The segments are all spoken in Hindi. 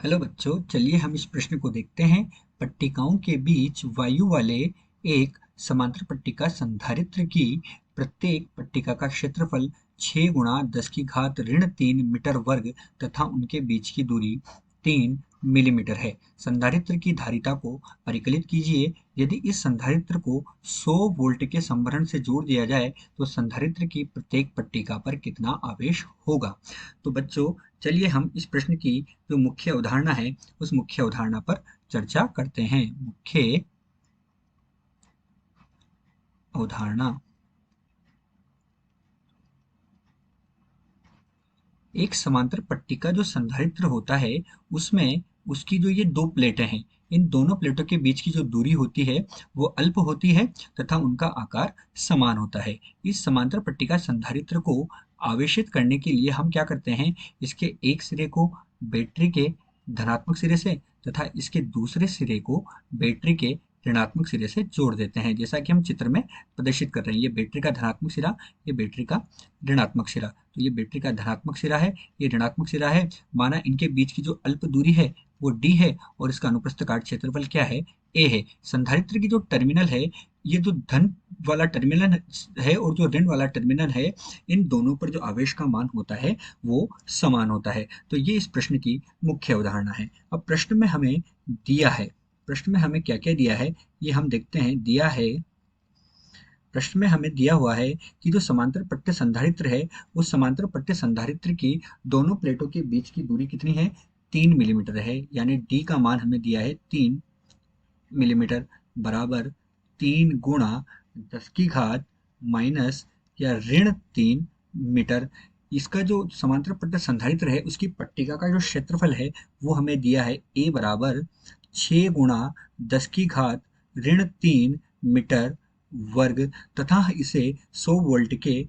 हेलो बच्चों, चलिए हम इस प्रश्न को देखते हैं। पट्टिकाओं के बीच वायु वाले एक समांतर पट्टिका संधारित्र की प्रत्येक पट्टिका का क्षेत्रफल 6 गुणा 10 की घात ऋण 3 मीटर वर्ग तथा उनके बीच की दूरी 3 मिलीमीटर है। संधारित्र की धारिता को परिकलित कीजिए। यदि इस संधारित्र को 100 वोल्ट के संभरण से जोड़ दिया जाए तो संधारित्र की प्रत्येक पट्टिका पर कितना आवेश होगा। तो बच्चों, चलिए हम इस प्रश्न की जो मुख्य अवधारणा है उस मुख्य अवधारणा पर चर्चा करते हैं। मुख्य अवधारणा। एक समांतर पट्टिका जो संधारित्र होता है उसमें उसकी जो ये दो प्लेटें हैं, इन दोनों प्लेटों के बीच की जो दूरी होती है वो अल्प होती है तथा उनका आकार समान होता है। इस समांतर पट्टिका संधारित्र को आवेशित करने के लिए हम क्या करते हैं, इसके एक सिरे को बैटरी के धनात्मक सिरे से तथा इसके दूसरे सिरे को बैटरी के ऋणात्मक सिरे से जोड़ देते हैं। जैसा कि हम चित्र में प्रदर्शित कर रहे हैं, ये बैटरी का धनात्मक सिरा, ये बैटरी का ऋणात्मक सिरा। तो ये बैटरी का धनात्मक सिरा है, ये ऋणात्मक सिरा है। माना इनके बीच की जो अल्प दूरी है वो d है और इसका अनुप्रस्थ काट क्षेत्रफल क्या है, a है। संधारित्र की जो टर्मिनल है, ये जो धन वाला टर्मिनल है और जो ऋण वाला टर्मिनल है, इन दोनों पर जो आवेश का मान होता है वो समान होता है। तो ये इस प्रश्न की मुख्य अवधारणा है। अब प्रश्न में हमें दिया है, प्रश्न में हमें क्या क्या दिया है ये हम देखते हैं। दिया है, प्रश्न में हमें दिया हुआ है कि जो समांतर पट्ट संधारित्र है उस समांतर पट्ट संधारित्र की दोनों प्लेटों के बीच की दूरी कितनी है, 3 मिलीमीटर है। यानी डी का मान हमें दिया है 3 मिलीमीटर बराबर 3 गुणा 10 की घात माइनस या ऋण 3 मीटर। इसका जो समांतर पट्ट संधारित्र है उसकी पट्टिका का जो क्षेत्रफल है वो हमें दिया है ए बराबर 6 गुणा 10 की घात ऋण 3 मीटर वर्ग तथा इसे 100 वोल्ट के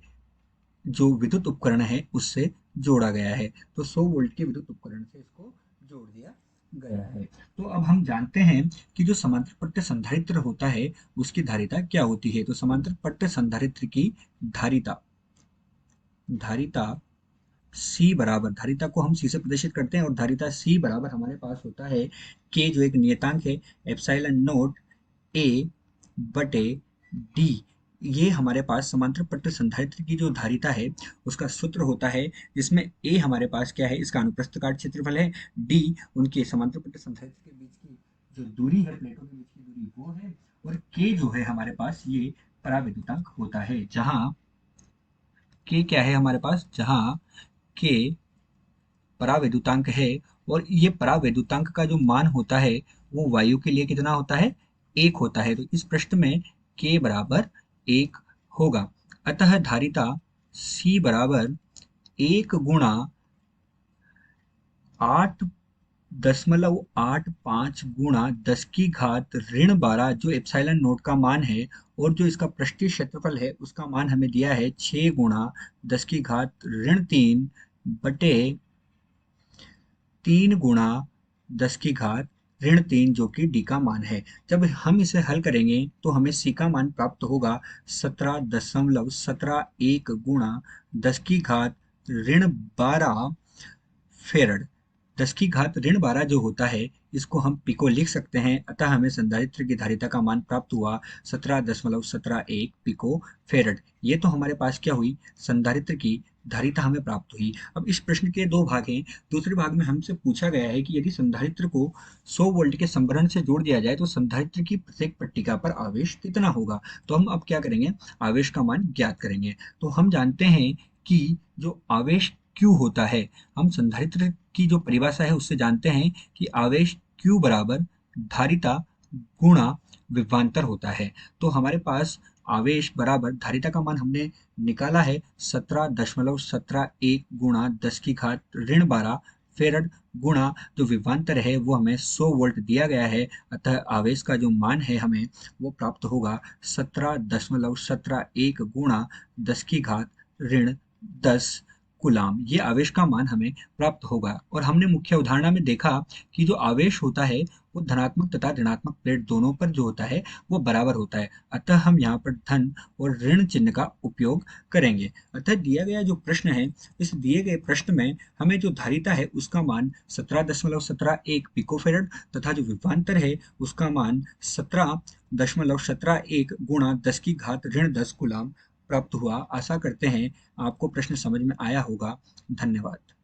जो विद्युत उपकरण है उससे जोड़ा गया है। तो 100 वोल्ट के विद्युत उपकरण से इसको जोड़ दिया गया है। तो अब हम जानते हैं कि जो समांतर पट्ट संधारित्र होता है उसकी धारिता क्या होती है। तो समांतर पट्ट संधारित्र की धारिता धारिता C बराबर, धारिता को हम C से प्रदर्शित करते हैं और धारिता C बराबर हमारे पास होता है K जो एक नियतांक है, एप्सिलॉन नोट A बटे D। ये हमारे पास समांतर पट्ट संधारित्र की जो धारिता है उसका सूत्र होता है, जिसमें A हमारे पास क्या है, इसका अनुप्रस्थ काट क्षेत्रफल है, D उनके समांतर पट्ट संधारित्र के बीच की जो दूरी है, प्लेटों के बीच की दूरी वो है, और K जो है हमारे पास ये पराविद्युतांक होता है। जहां K क्या है हमारे पास, जहां K परावैद्युतांक है और ये परावैद्युतांक का जो मान होता है वो वायु के लिए कितना होता है, 1 होता है। तो इस प्रश्न में K बराबर 1 होगा। अतः धारिता C बराबर 1 गुणा 8.85 गुणा 10 की घात ऋण 12 जो एप्सिलॉन नोट का मान है, और जो इसका पृष्ठीय क्षेत्रफल है उसका मान हमें दिया है 6 गुणा 10 की घात ऋण 3 बटे 3 गुणा 10 की घात ऋण 3 जो कि डी का मान है। जब हम इसे हल करेंगे तो हमें सी का मान प्राप्त होगा 17.171 गुणा 10 की घात ऋण 12 फेरड। 10 की घात ऋण 12 जो होता है इसको हम पिको लिख सकते हैं। अतः हमें संधारित्र की धारिता का मान प्राप्त हुआ 17.171 पिको फेरड। ये तो हमारे पास क्या हुई, संधारित्र की धारिता हमें प्राप्त हुई। अब इस प्रश्न के दो भाग हैं। दूसरे भाग में हमसे पूछा गया है कि यदि संधारित्र को 100 वोल्ट के संभरण से जोड़ दिया जाए तो संधारित्र की प्रत्येक पट्टिका पर आवेश कितना होगा। तो हम अब क्या करेंगे, आवेश का मान ज्ञात करेंगे। तो हम जानते हैं कि जो आवेश Q होता है, हम संधारित्र की जो परिभाषा है उससे जानते हैं कि आवेश Q बराबर धारिता गुणा विभवांतर होता है। तो हमारे पास आवेश बराबर धारिता का मान हमने निकाला है 17.171 गुणा 10 की घात ऋण 12 फेरड गुणा जो विभवांतर है वो हमें 100 वोल्ट दिया गया है। अतः आवेश का जो मान है हमें वो प्राप्त होगा 17.171 गुणा 10 की घात ऋण 10 कूलाम ये आवेश का मान हमें प्राप्त होगा। और हमने मुख्य उदाहरण में देखा कि जो आवेश होता है वो धनात्मक तथा ऋणात्मक प्लेट दोनों पर जो होता है वो बराबर होता है, अतः हम यहाँ पर धन और ऋण चिन्ह का उपयोग करेंगे। अतः दिया गया जो प्रश्न है, इस दिए गए प्रश्न में हमें जो धारिता है उसका मान 17.171 पिकोफेरेड तथा जो विभवांतर है उसका मान 17.171 गुणा 10 की घात ऋण 10 कूलाम प्राप्त हुआ। आशा करते हैं आपको प्रश्न समझ में आया होगा। धन्यवाद।